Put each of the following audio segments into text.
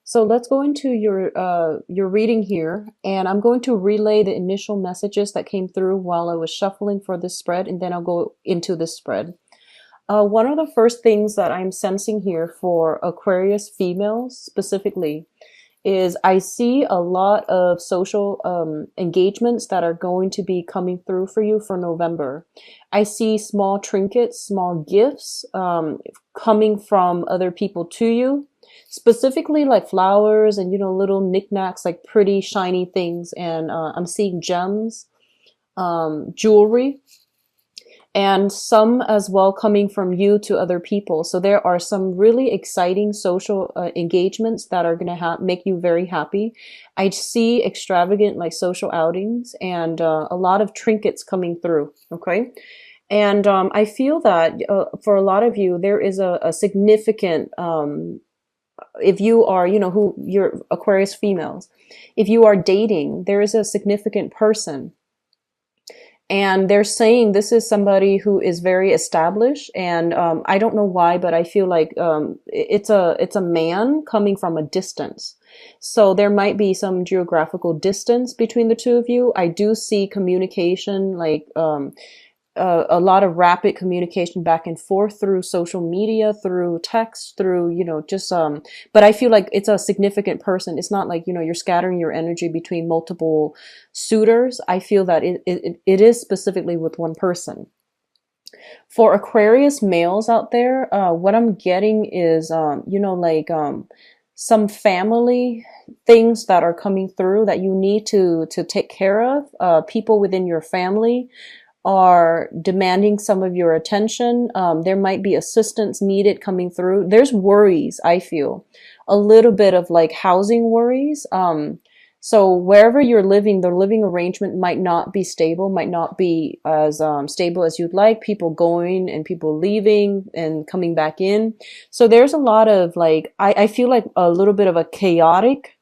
So let's go into your reading here, and I'm going to relay the initial messages that came through while I was shuffling for this spread, and then I'll go into this spread. One of the first things that I'm sensing here for Aquarius females specifically is I see a lot of social engagements that are going to be coming through for you for November. I see small trinkets, small gifts coming from other people to you, specifically like flowers and, little knickknacks, like pretty shiny things. And I'm seeing gems, jewelry, and some as well coming from you to other people. So there are some really exciting social engagements that are going to make you very happy. I see extravagant like social outings and a lot of trinkets coming through. Okay. And I feel that for a lot of you, there is a significant, if you are, who you're Aquarius females, if you are dating, there is a significant person, and they're saying this is somebody who is very established. And I don't know why, but I feel like it's a man coming from a distance. So there might be some geographical distance between the two of you. I do see communication, like a lot of rapid communication back and forth through social media, through text, through, just, but I feel like it's a significant person. It's not like, you're scattering your energy between multiple suitors. I feel that it is specifically with one person. For Aquarius males out there, what I'm getting is, some family things that are coming through that you need to take care of. People within your family are demanding some of your attention. There might be assistance needed coming through. There's worries, I feel. A little bit of like housing worries. So wherever you're living, the living arrangement might not be stable, might not be as stable as you'd like. People going and people leaving and coming back in. So there's a lot of like, I feel like a little bit of a chaotic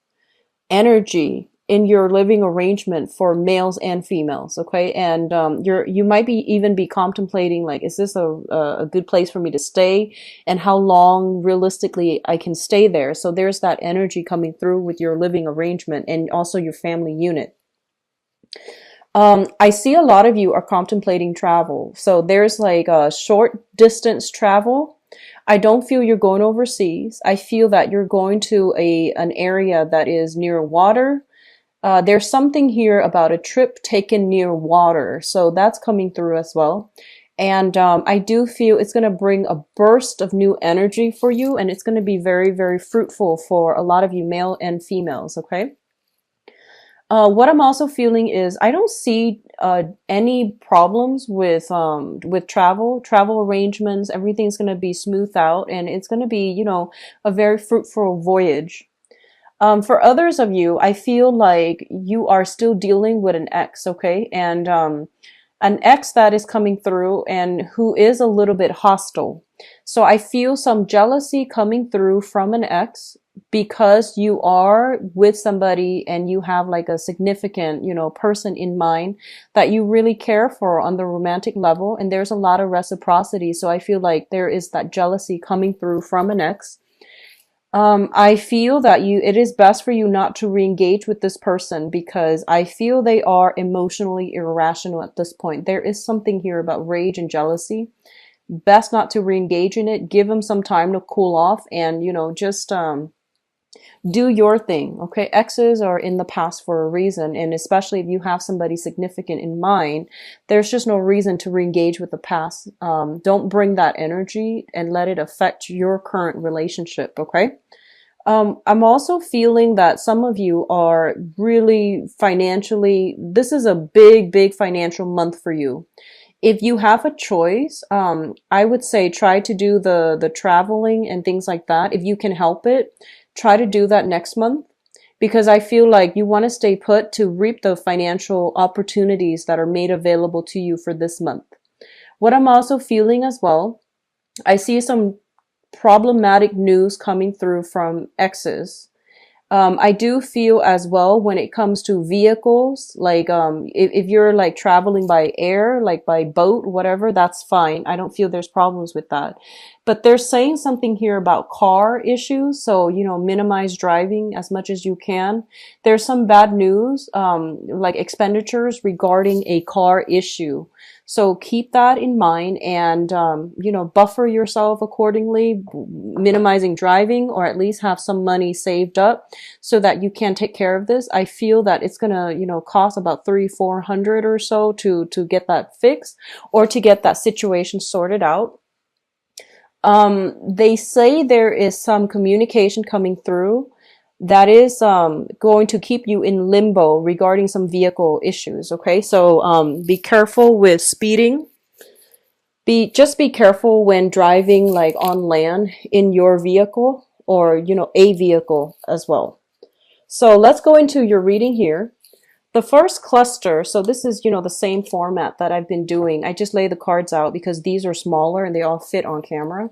energy in your living arrangement for males and females. Okay. And you might even be contemplating like, is this a good place for me to stay, and how long realistically I can stay there. So there's that energy coming through with your living arrangement and also your family unit. I see a lot of you are contemplating travel. So there's like a short distance travel. I don't feel you're going overseas. I feel that you're going to an area that is near water. There's something here about a trip taken near water. So that's coming through as well. And I do feel it's going to bring a burst of new energy for you. And it's going to be very, very fruitful for a lot of you, male and females. Okay. What I'm also feeling is I don't see any problems with travel arrangements. Everything's going to be smoothed out, and it's going to be, a very fruitful voyage. For others of you, I feel like you are still dealing with an ex, okay? And an ex that is coming through and who is a little bit hostile. So I feel some jealousy coming through from an ex because you are with somebody and you have like a significant, person in mind that you really care for on the romantic level. And there's a lot of reciprocity. So I feel like there is that jealousy coming through from an ex. I feel that it is best for you not to re-engage with this person because I feel they are emotionally irrational at this point. There is something here about rage and jealousy. Best not to re-engage in it. Give them some time to cool off and, just, do your thing. Okay. Exes are in the past for a reason. And especially if you have somebody significant in mind, there's just no reason to re-engage with the past. Don't bring that energy and let it affect your current relationship. Okay. I'm also feeling that some of you are really financially, this is a big, big financial month for you. If you have a choice, I would say try to do the traveling and things like that. If you can help it, try to do that next month, because I feel like you want to stay put to reap the financial opportunities that are made available to you for this month. What I'm also feeling as well, I see some problematic news coming through from exes. I do feel as well when it comes to vehicles, like if you're like traveling by air, like by boat, whatever, that's fine. I don't feel there's problems with that. But they're saying something here about car issues. So, minimize driving as much as you can. There's some bad news, like expenditures regarding a car issue. So keep that in mind and, buffer yourself accordingly, minimizing driving, or at least have some money saved up so that you can take care of this. I feel that it's gonna, cost about 300-400 or so to get that fixed or to get that situation sorted out. They say there is some communication coming through that is going to keep you in limbo regarding some vehicle issues. Okay, so be careful with speeding. Just be careful when driving like on land in your vehicle or a vehicle as well. So let's go into your reading here. The first cluster, so this is, the same format that I've been doing. I just lay the cards out because these are smaller and they all fit on camera.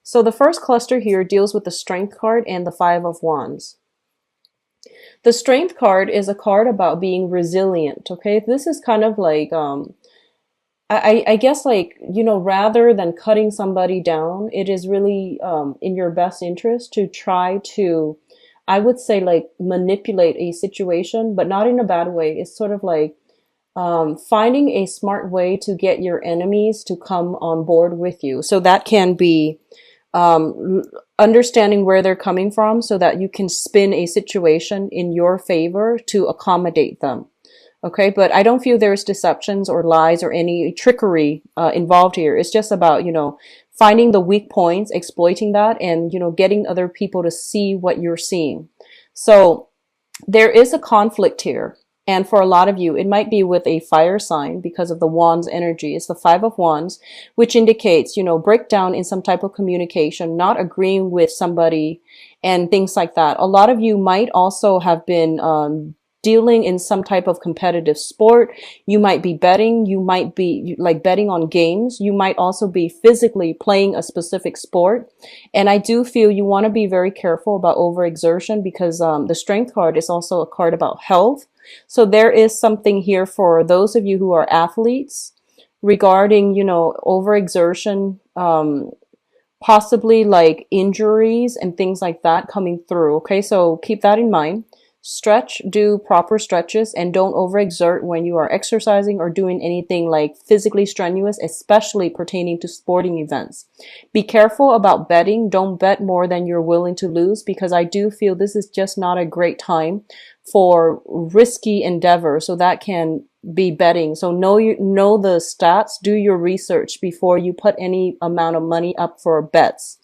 So the first cluster here deals with the Strength card and the Five of Wands. The Strength card is a card about being resilient, okay? This is kind of like, I guess like, rather than cutting somebody down, it is really in your best interest to try to, I would say like manipulate a situation, but not in a bad way. It's sort of like finding a smart way to get your enemies to come on board with you. So that can be understanding where they're coming from so that you can spin a situation in your favor to accommodate them. Okay, but I don't feel there's deceptions or lies or any trickery involved here. It's just about, finding the weak points, exploiting that, and, getting other people to see what you're seeing. So there is a conflict here. And for a lot of you, it might be with a fire sign because of the Wands energy. It's the Five of Wands, which indicates, breakdown in some type of communication, not agreeing with somebody and things like that. A lot of you might also have been dealing in some type of competitive sport. You might be betting. You might be like betting on games. You might also be physically playing a specific sport. And I do feel you want to be very careful about overexertion because the Strength card is also a card about health. So there is something here for those of you who are athletes regarding, overexertion, possibly like injuries and things like that coming through. Okay, so keep that in mind. Stretch, do proper stretches, and don't overexert when you are exercising or doing anything like physically strenuous, especially pertaining to sporting events. Be careful about betting. Don't bet more than you're willing to lose because I do feel this is just not a great time for risky endeavor. So that can be betting. So know the stats, do your research before you put any amount of money up for bets.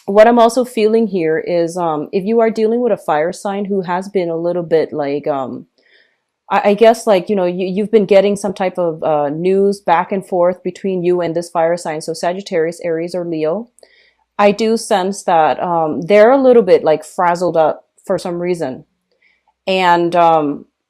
What I'm also feeling here is if you are dealing with a fire sign who has been a little bit like, I guess like, you've been getting some type of news back and forth between you and this fire sign. So Sagittarius, Aries, or Leo. I do sense that they're a little bit like frazzled up for some reason. And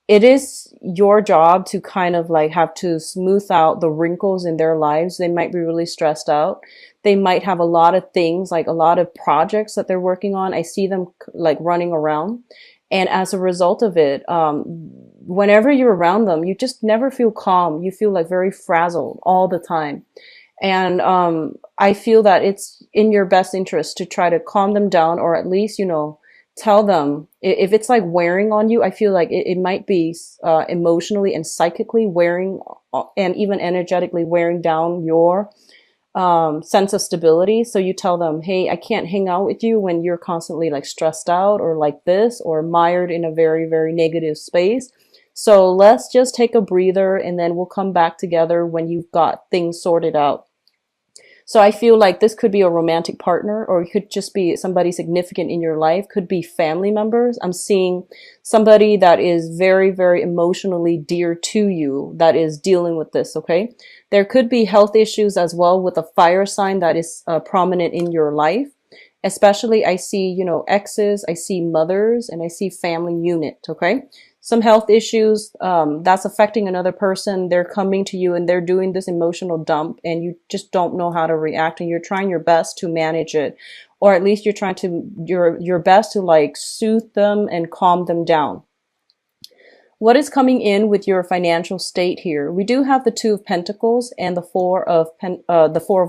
it is your job to kind of like have to smooth out the wrinkles in their lives. They might be really stressed out. They might have a lot of things, like a lot of projects that they're working on. I see them like running around. And as a result of it, whenever you're around them, you just never feel calm. You feel like very frazzled all the time. And I feel that it's in your best interest to try to calm them down, or at least, tell them if it's like wearing on you. I feel like it might be emotionally and psychically wearing and even energetically wearing down your sense of stability. So you tell them, hey, I can't hang out with you when you're constantly like stressed out or like this or mired in a very, very negative space. So let's just take a breather and then we'll come back together when you've got things sorted out. So I feel like this could be a romantic partner, or it could just be somebody significant in your life, could be family members. I'm seeing somebody that is very, very emotionally dear to you that is dealing with this, okay? There could be health issues as well with a fire sign that is prominent in your life. Especially I see, exes, I see mothers, and I see family unit, okay? Some health issues that's affecting another person. They're coming to you and they're doing this emotional dump and you just don't know how to react, and you're trying your best to manage it, or at least you're trying to your best to like soothe them and calm them down. What is coming in with your financial state here? We do have the Two of Pentacles and the Four of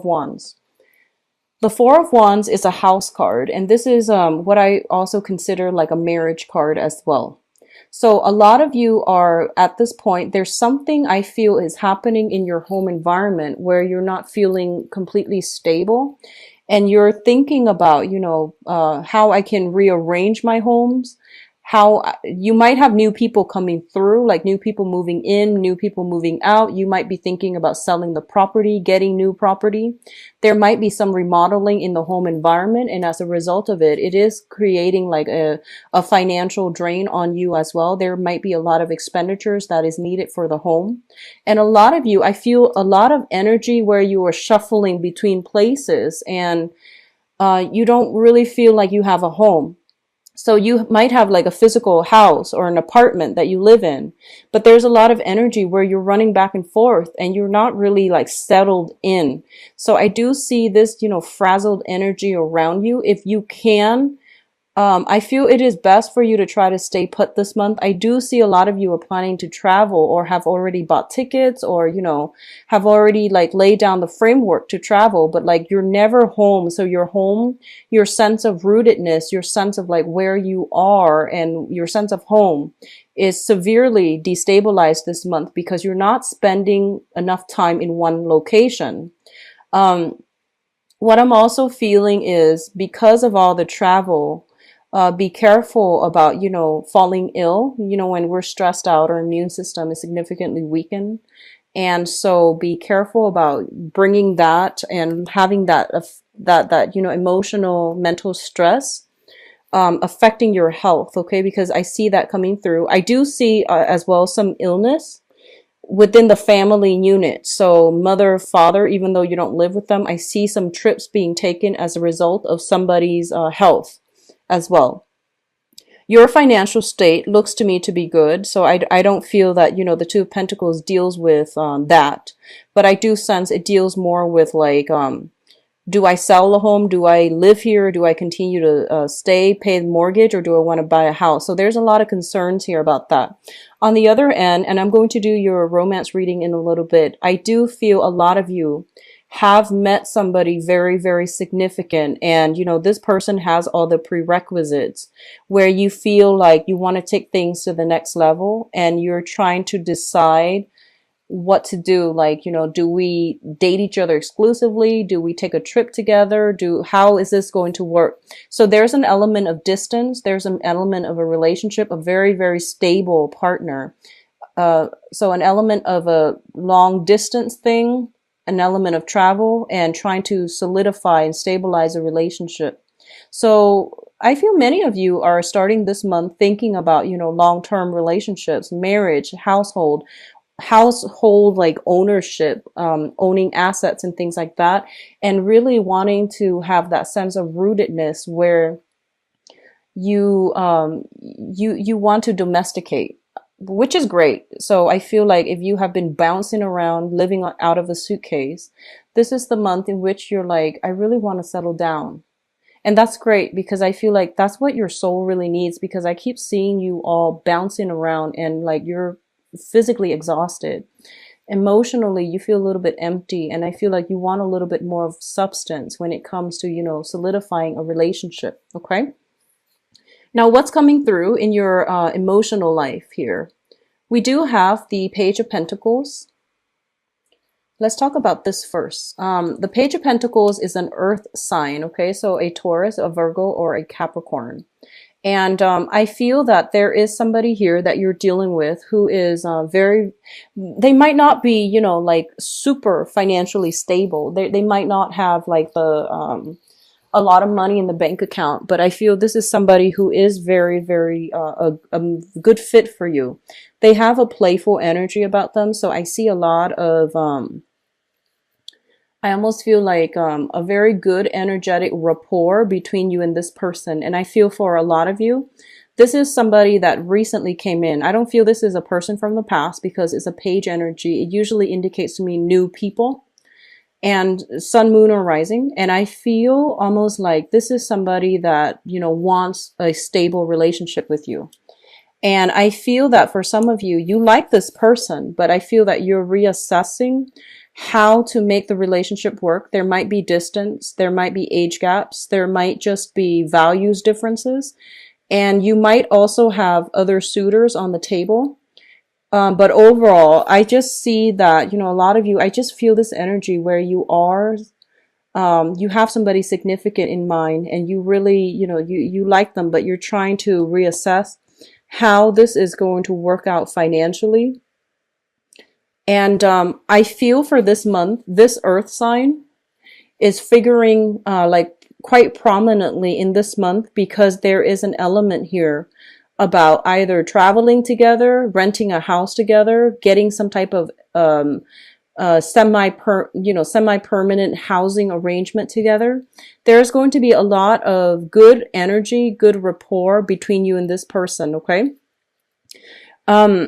Wands. The Four of Wands is a house card, and this is what I also consider like a marriage card as well. So a lot of you are at this point, there's something I feel is happening in your home environment where you're not feeling completely stable, and you're thinking about, how I can rearrange my homes, how you might have new people coming through, like new people moving in, new people moving out. You might be thinking about selling the property, getting new property. There might be some remodeling in the home environment. And as a result of it, it is creating like a financial drain on you as well. There might be a lot of expenditures that is needed for the home. And a lot of you, I feel a lot of energy where you are shuffling between places, and you don't really feel like you have a home. So you might have like a physical house or an apartment that you live in, but there's a lot of energy where you're running back and forth and you're not really like settled in. So I do see this, frazzled energy around you. If you can, I feel it is best for you to try to stay put this month. I do see a lot of you are planning to travel or have already bought tickets or, have already like laid down the framework to travel, but like you're never home. So your home, your sense of rootedness, your sense of like where you are and your sense of home is severely destabilized this month because you're not spending enough time in one location. What I'm also feeling is because of all the travel, be careful about, falling ill. When we're stressed out, our immune system is significantly weakened. And so be careful about bringing that and having that emotional, mental stress, affecting your health. Okay. Because I see that coming through. I do see, as well some illness within the family unit. So mother, father, even though you don't live with them, I see some trips being taken as a result of somebody's health as well. Your financial state looks to me to be good. So I don't feel that, the Two of Pentacles deals with that. But I do sense it deals more with like, do I sell the home? Do I live here? Do I continue to stay, pay the mortgage, or do I want to buy a house? So there's a lot of concerns here about that. On the other end, and I'm going to do your romance reading in a little bit, I do feel a lot of you have met somebody very, very significant. And, this person has all the prerequisites where you feel like you want to take things to the next level and you're trying to decide what to do. Like, do we date each other exclusively? Do we take a trip together? How is this going to work? So there's an element of distance. There's an element of a relationship, a very, very stable partner. So an element of a long distance thing, an element of travel and trying to solidify and stabilize a relationship. So I feel many of you are starting this month thinking about, long-term relationships, marriage, household like ownership, owning assets and things like that, and really wanting to have that sense of rootedness where you want to domesticate, which is great. So I feel like if you have been bouncing around, living out of a suitcase, this is the month in which you're like, I really want to settle down. And that's great because I feel like that's what your soul really needs, because I keep seeing you all bouncing around and like you're physically exhausted. Emotionally, you feel a little bit empty, and I feel like you want a little bit more of substance when it comes to, solidifying a relationship. Okay. Now, what's coming through in your emotional life here? We do have the Page of Pentacles. Let's talk about this first. The Page of Pentacles is an earth sign, okay? So a Taurus, a Virgo, or a Capricorn. And I feel that there is somebody here that you're dealing with who is they might not be, like super financially stable. They might not have like a lot of money in the bank account, but I feel this is somebody who is very, very a good fit for you. They have a playful energy about them. So I see a lot of, I almost feel like a very good energetic rapport between you and this person. And I feel for a lot of you, this is somebody that recently came in. I don't feel this is a person from the past because it's a page energy. It usually indicates to me new people. And sun, moon, or rising. And I feel almost like this is somebody that, wants a stable relationship with you. And I feel that for some of you, you like this person, but I feel that you're reassessing how to make the relationship work. There might be distance, there might be age gaps, there might just be values differences, and you might also have other suitors on the table. But overall, I just see that, a lot of you, I just feel this energy where you have somebody significant in mind, and you really, you like them, but you're trying to reassess how this is going to work out financially. And I feel for this month, this earth sign is figuring like quite prominently in this month, because there is an element here about either traveling together, renting a house together, getting some type of semi-permanent housing arrangement together. There's going to be a lot of good energy, good rapport between you and this person, okay? I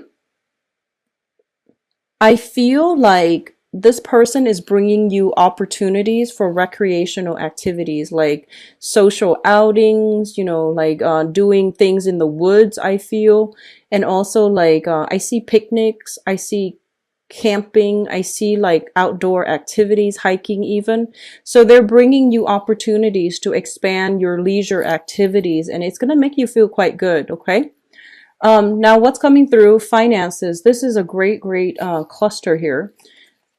feel like this person is bringing you opportunities for recreational activities, like social outings, like doing things in the woods, I feel. And also like I see picnics, I see camping, I see like outdoor activities, hiking even. So they're bringing you opportunities to expand your leisure activities, and it's going to make you feel quite good, okay? Now what's coming through finances? This is a great cluster here.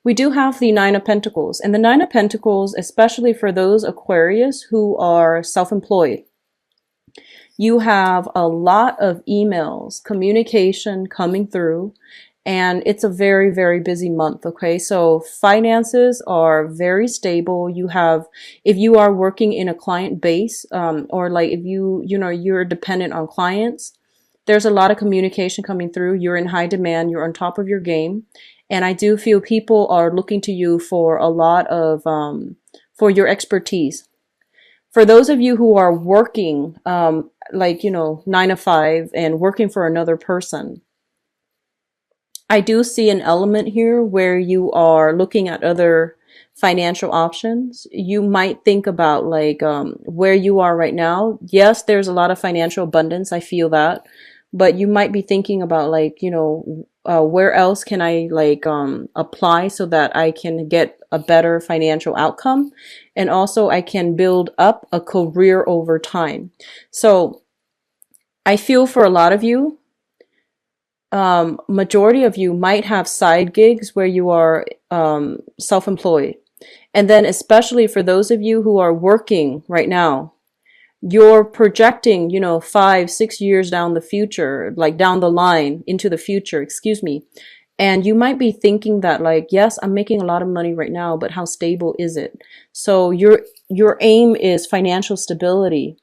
We do have the Nine of Pentacles, and the Nine of Pentacles, especially for those Aquarius who are self-employed, you have a lot of emails, communication coming through, and it's a very busy month, okay? So finances are very stable. You have, if you are working in a client base, or like if you're dependent on clients, there's a lot of communication coming through. You're in high demand. You're on top of your game. And I do feel people are looking to you for a lot of, for your expertise. For those of you who are working, 9 to 5 and working for another person, I do see an element here where you are looking at other financial options. You might think about like, where you are right now. Yes, there's a lot of financial abundance. I feel that. But you might be thinking about like, where else can I like apply so that I can get a better financial outcome, and also I can build up a career over time. So I feel for a lot of you, majority of you might have side gigs where you are self-employed. And then especially for those of you who are working right now, you're projecting, 5, 6 years down the future, like down the line into the future, excuse me. And you might be thinking that like, yes, I'm making a lot of money right now, but how stable is it? So your aim is financial stability.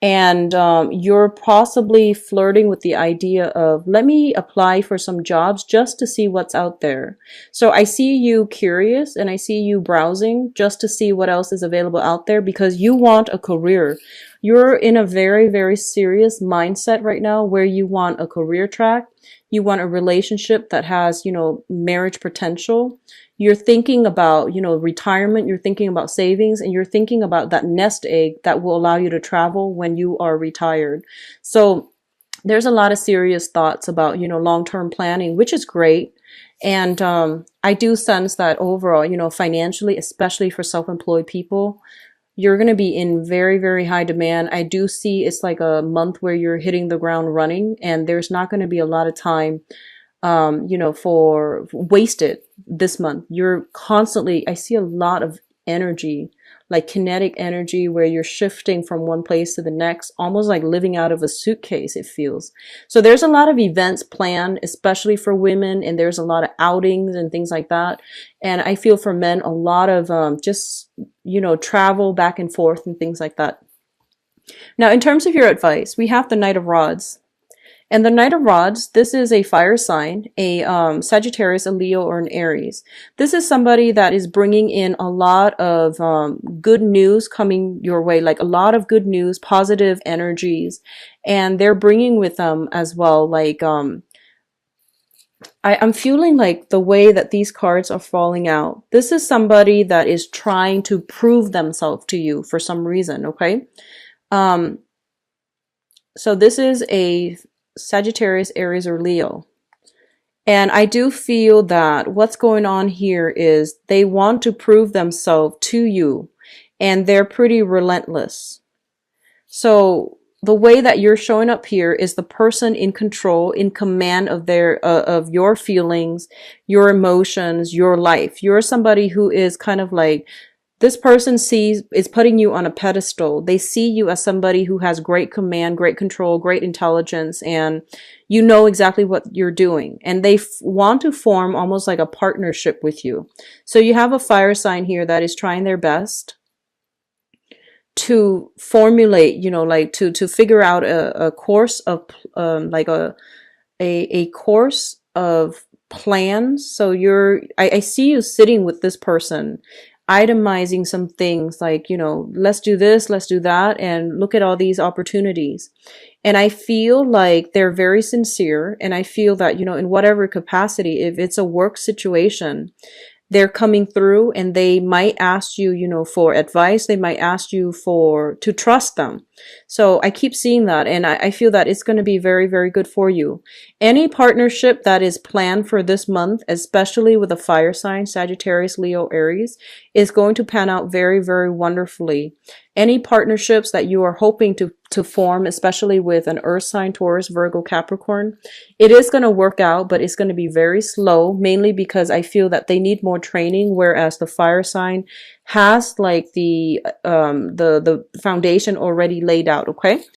And you're possibly flirting with the idea of, let me apply for some jobs just to see what's out there. So I see you curious, and I see you browsing just to see what else is available out there, because you want a career. You're in a very serious mindset right now where you want a career track. You want a relationship that has, marriage potential. You're thinking about, retirement, you're thinking about savings, and you're thinking about that nest egg that will allow you to travel when you are retired. So there's a lot of serious thoughts about, long-term planning, which is great. And I do sense that overall, financially, especially for self-employed people, you're going to be in very high demand. I do see it's like a month where you're hitting the ground running, and there's not going to be a lot of time for wasted this month. You're constantly, I see a lot of energy, like kinetic energy, where you're shifting from one place to the next, almost like living out of a suitcase, it feels. So there's a lot of events planned, especially for women, and there's a lot of outings and things like that. And I feel for men, a lot of travel back and forth and things like that. Now, in terms of your advice, we have the Knight of Rods. And the Knight of Rods, this is a fire sign, a Sagittarius, a Leo, or an Aries. This is somebody that is bringing in a lot of good news coming your way, like a lot of good news, positive energies. And they're bringing with them as well, like, I'm feeling like the way that these cards are falling out. This is somebody that is trying to prove themselves to you for some reason, okay? So this is a Sagittarius, Aries, or Leo. And I do feel that what's going on here is they want to prove themselves to you, and they're pretty relentless. So the way that you're showing up here is the person in control, in command of their of your feelings, your emotions, your life. You're somebody who is kind of like, this person is putting you on a pedestal. They see you as somebody who has great command, great control, great intelligence, and you know exactly what you're doing. And they want to form almost like a partnership with you. So you have a fire sign here that is trying their best to formulate, like to figure out a course of like a course of plans. So I see you sitting with this person, itemizing some things like, let's do this, let's do that, and look at all these opportunities. And I feel like they're very sincere. And I feel that, in whatever capacity, if it's a work situation, they're coming through, and they might ask you, for advice. They might ask you to trust them. So I keep seeing that, and I feel that it's going to be very, very good for you. Any partnership that is planned for this month, especially with a fire sign, Sagittarius, Leo, Aries, is going to pan out very, very wonderfully. Any partnerships that you are hoping to form, especially with an earth sign, Taurus, Virgo, Capricorn, it is going to work out, but it's going to be very slow, mainly because I feel that they need more training, whereas the fire sign has like the foundation already laid out. Okay.